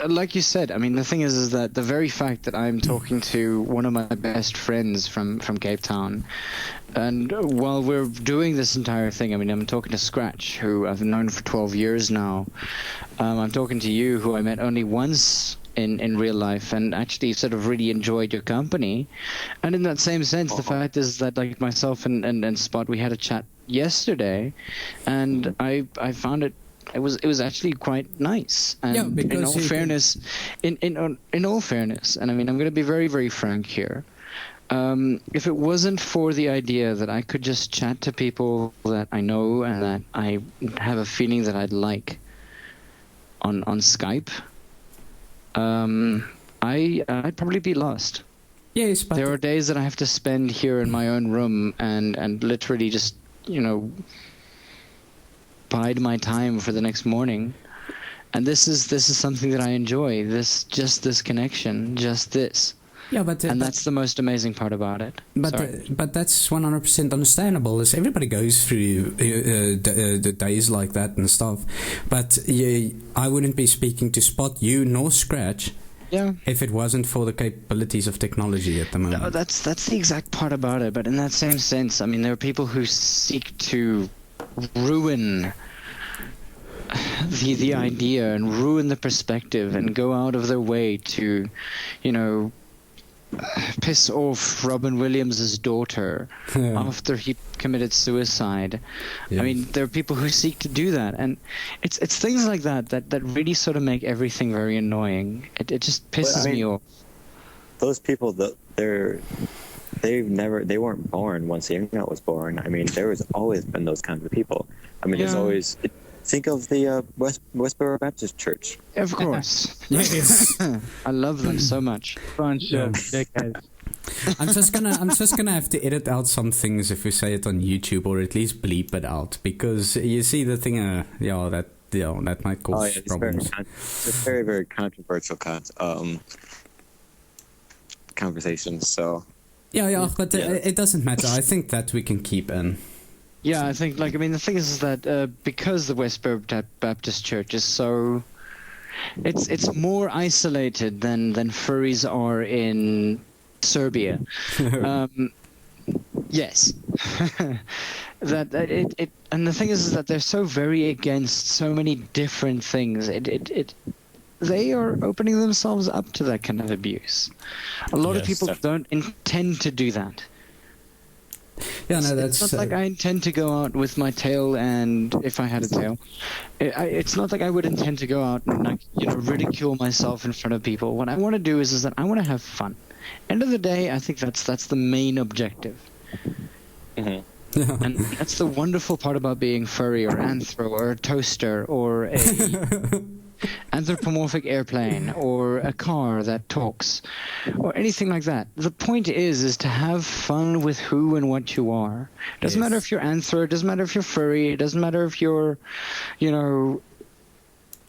like you said, I mean, the thing is that the very fact that I'm talking to one of my best friends from Cape Town, and while we're doing this entire thing, I mean, I'm talking to Scratch, who I've known for 12 years now. I'm talking to you, who I met only once in real life, and actually sort of really enjoyed your company. And in that same sense, the fact is that, like, myself and Spot, we had a chat yesterday, and I found it was actually quite nice. And in all fairness, in all fairness, and I mean, I'm going to be very, very frank here. If it wasn't for the idea that I could just chat to people that I know and that I have a feeling that I'd like on Skype, I'd probably be lost. Yes, but there are days that I have to spend here in my own room and literally just, bide my time for the next morning. And this is something that I enjoy. This connection, just this. Yeah, but and that's the most amazing part about it. But that's 100% understandable. As everybody goes through the days like that and stuff. But I wouldn't be speaking to Spot, you, nor Scratch. Yeah. If it wasn't for the capabilities of technology at the moment. No, that's the exact part about it. But in that same sense, I mean, there are people who seek to ruin the idea and ruin the perspective and go out of their way to, piss off Robin Williams' daughter after he committed suicide. Yeah. I mean, there are people who seek to do that, and it's things like that really sort of make everything very annoying. It just pisses me off. Those people, they weren't born once the internet was born. I mean, there was always been those kinds of people. I mean, there's always. Think of the Westboro Baptist Church. Of course. Yes. I love them so much. Bunch of dickheads. I'm just gonna have to edit out some things if we say it on YouTube, or at least bleep it out, because you see the thing. That might cause problems. It's very, very controversial conversations. So. Yeah, but it doesn't matter. I think that we can keep in. Yeah, I think, the thing is that because the Westboro Baptist Church is so... It's more isolated than furries are in Serbia. Yes. And the thing is that they're so very against so many different things. They are opening themselves up to that kind of abuse. A lot of people don't intend to do that. Yeah, no, that's... It's not like I intend to go out with my tail, and if I had a tail, it's not like I would intend to go out and ridicule myself in front of people. What I want to do is that I want to have fun. End of the day, I think that's the main objective. Mm-hmm. Yeah. And that's the wonderful part about being furry or anthro or a toaster or a anthropomorphic airplane or a car that talks or anything like that. The point is to have fun with who and what you are. It doesn't matter if you're anthro, it doesn't matter if you're furry, it doesn't matter if you're,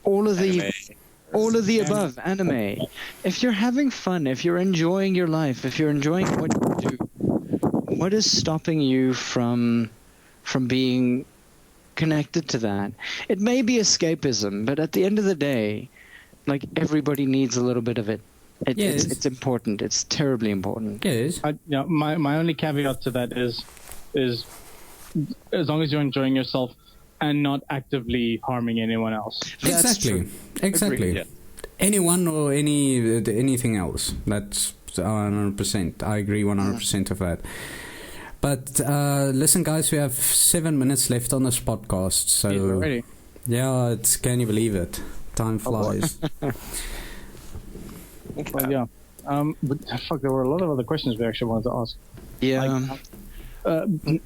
all of the above, anime. If you're having fun, if you're enjoying your life, if you're enjoying what you do, what is stopping you from being connected to that? It may be escapism, but at the end of the day, everybody needs a little bit of it. It's important. It's terribly important. It is. My only caveat to that is as long as you're enjoying yourself and not actively harming anyone else. Exactly. Agreed. Yeah. Anyone or anything else. That's 100%. I agree 100% of that. But listen, guys, we have 7 minutes left on this podcast. So already. Yeah, can you believe it? Time flies. Well, yeah. But there were a lot of other questions we actually wanted to ask. Yeah. I think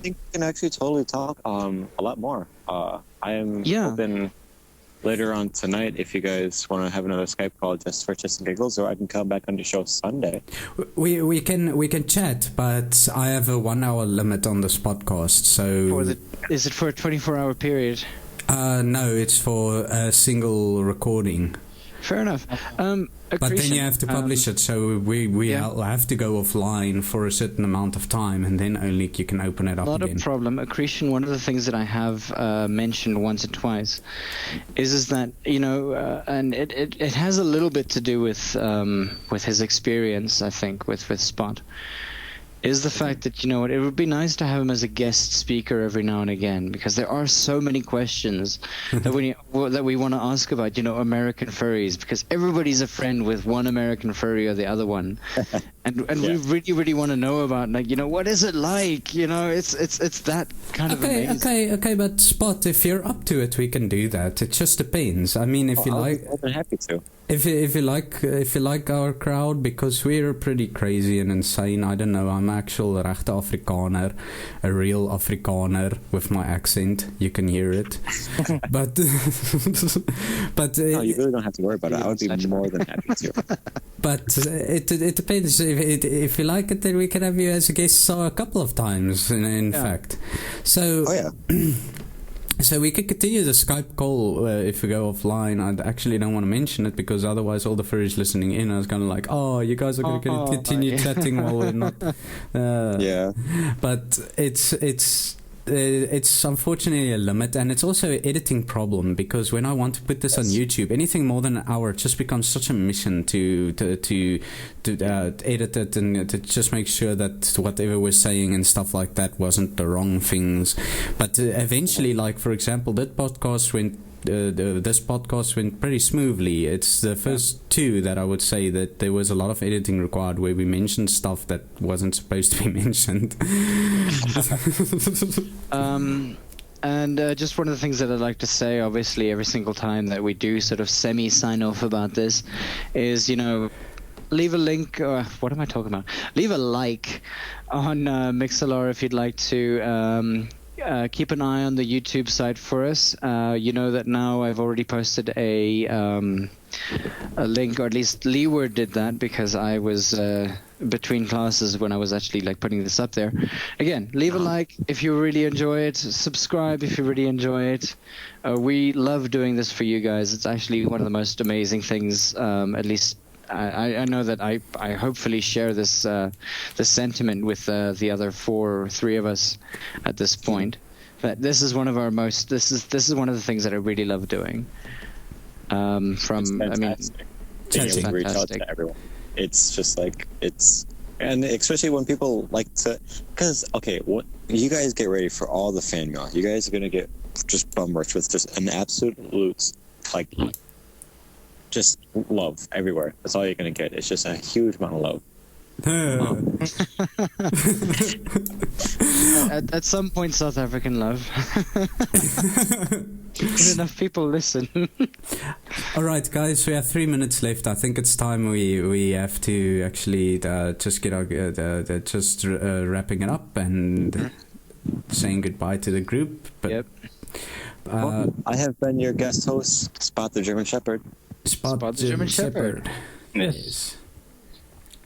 we can actually totally talk a lot more. I am hoping later on tonight, if you guys want to have another Skype call just for and giggles, or I can come back on the show Sunday. We can chat, but I have a 1 hour limit on this podcast. So is it for a 24-hour period? No, it's for a single recording. Fair enough. But then you have to publish it, so we have to go offline for a certain amount of time, and then only you can open it up again. Not a problem. Accretion, one of the things that I have mentioned once or twice is that, and it has a little bit to do with his experience, I think, with Spot, is the fact that, it would be nice to have him as a guest speaker every now and again, because there are so many questions that we want to ask about, American furries, because everybody's a friend with one American furry or the other one, and we really, really want to know about, what is it like? It's that kind of amazing. Okay, but Spot, if you're up to it, we can do that. It just depends. I mean, if you like, I'll be happy to. If you like our crowd, because we're pretty crazy and insane. I don't know. I'm actual rechte Afrikaner, a real Afrikaner with my accent. You can hear it, but no, you really don't have to worry about it. I would be more than happy to. But it depends. If you like it, then we can have you as a guest a couple of times. In fact, so. Oh yeah. So we could continue the Skype call if we go offline. I actually don't want to mention it because otherwise all the furries listening in are kind of like, oh, you guys are going to continue chatting while we're not. Yeah. But it's unfortunately a limit, and it's also an editing problem because when I want to put this on YouTube, anything more than an hour just becomes such a mission to edit it and to just make sure that whatever we're saying and stuff like that wasn't the wrong things. But eventually, like for example, this podcast went pretty smoothly. It's the first two that I would say that there was a lot of editing required where we mentioned stuff that wasn't supposed to be mentioned. And just one of the things that I'd like to say, obviously, every single time that we do sort of semi-sign off about this is, leave a link, what am I talking about? Leave a like on Mixlr if you'd like to. Keep an eye on the YouTube site for us. You know that now I've already posted a link, or at least Leeward did that because I was between classes when I was actually putting this up there. Again, leave a like if you really enjoy it. Subscribe if you really enjoy it. We love doing this for you guys. It's actually one of the most amazing things. At least I know that I hopefully share this sentiment with the other three of us at this point. That this is one of our most. This is one of the things that I really love doing. Being able to reach out to everyone. It's just and especially when people like to, because what you guys get ready for all the fan mail. You guys are gonna get just bum rushed with just an absolute just love everywhere. That's all you're gonna get. It's just a huge amount of love. At some point, South African love. If enough people listen. All right, guys, we have 3 minutes left. I think it's time we have to actually just get our wrapping it up and saying goodbye to the group. But, yep. I have been your guest host, Spot the German Shepherd. Spot the German Shepherd. Yes.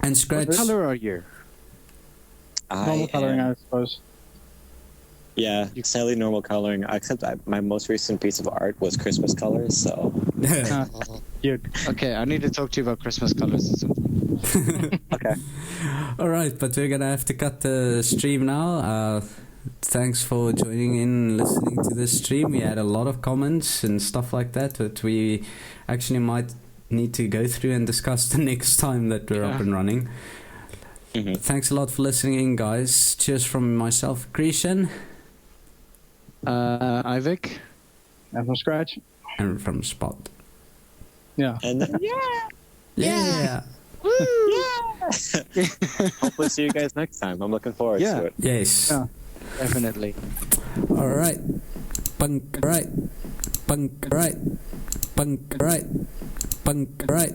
And Scratch. What color are you? Normal coloring, I suppose. Yeah, sadly normal coloring. Except my most recent piece of art was Christmas colors, so... Okay, I need to talk to you about Christmas colors or something. Okay. Alright, but we're gonna have to cut the stream now. Thanks for joining in, listening to this stream. We had a lot of comments and stuff like that we actually might need to go through and discuss the next time that we're up and running. Mm-hmm. Thanks a lot for listening, guys. Cheers from myself, Accretion. Ivic. And from Scratch. And from Spot. Yeah. And then, Yeah! Woo! Yeah! Hopefully see you guys next time. I'm looking forward to it. Yes. Yeah. Definitely. Alright. Punk right. Punk right. Punk right. Punk right.